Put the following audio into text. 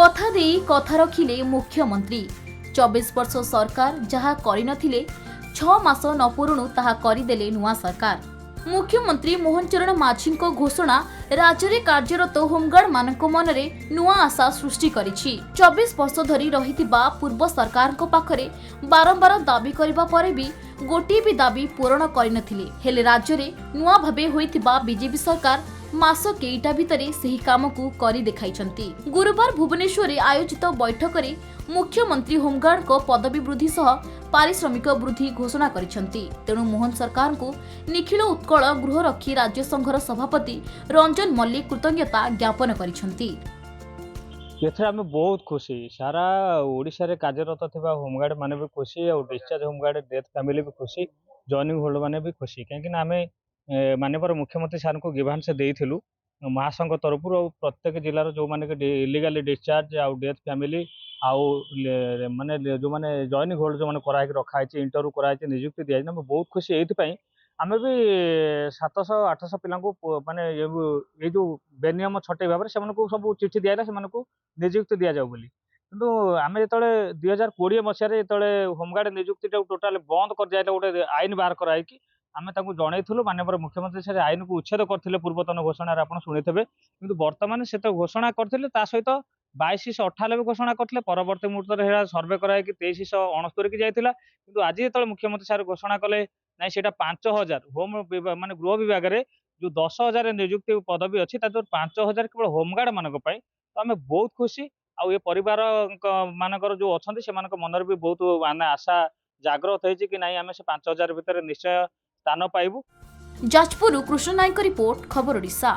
कथा देई कथा रखिले मुख्यमंत्री 24 वर्ष सरकार जहा करिनथिले 6 मास न पुरुणु ताहा करिदेले नुआ सरकार। मुख्यमंत्री मोहन चरण माझी घोषणा राज्य में कार्यरत होमगार्ड मानक मनरे नुआ आशा सृष्टि करिछि। 24 वर्ष धरी रहितिबा पूर्व सरकार को पाखरे बारंबार दाबी करिबा परे भी गोटे भी दाबी पूरण करिनथिले। हेले राज्य में नुआ भाबे होइतिबा बीजेपी सरकार मास केईटा भितरे सही काम को करी देखाइछंती। गुरुवार भुवनेश्वर में आयोजित बैठक में मुख्यमंत्री होमगार्ड को पदवी वृद्धि सह पारिश्रमिक वृद्धि घोषणा करिछंती। तेणु मोहन सरकार को निखिल उत्कल गृहरक्षी राज्य संघर सभापति रंजन मल्लिक कृतज्ञता ज्ञापन करिछंती। आम बहुत खुशी सारा ओडिशा रे कार्यरत थिबा होमगार्ड माने भी खुशी और डिस्चार्ज होमगार्ड डेथ फैमिली भी खुशी जॉइनिंग होल्डर माने भी खुशी कहीं आम माननीय मुख्यमंत्री सार को गिभांस देइथिलु महासंघ तरफ प्रत्येक जिलार जो माने इलीगली डिस्चार्ज आउ डेथ फैमिली आउ माने जो माने जॉइनिंग होल्डर जो माने कराई रखाई इंटरव्यू कराई नियुक्ति दिया बहुत खुशी एथि आम भी 700-800 पिला माने ये जो बेनियम छटे भाव से सब चिठी दिया से नियुक्ति दि जाऊ बोली किंतु आम जो 2020 मसीह जो होमगार्ड नियुक्ति टोटाल बंद कर दिया गोटे आईन बाहर कराई आम जनईलु माननीय मुख्यमंत्री से आईन को उच्छेद करते पूर्वतन घोषणा आप शुणी थे कि बर्तमान से तो घोषणा करते सहित 2298 घोषणा करते परवर्ती मुहूर्त सर्वे कराई 2369 की जाइला कि आज जो मुख्यमंत्री सार घोषणा कले ना से 5000 होम मान गृह विभाग में जो 10,000 नियुक्ति पदवी अच्छी 5,000 केवल होमगार्ड मान तो आम बहुत खुशी आउ ये परिवार मानकर जो अच्छा से मन भी बहुत मान आशा जागृत होती कि नहीं आम से 5,000 भितर निश्चय स्थान पाइबू। जाजपुर कृष्ण नायक रिपोर्ट खबर ओडिशा।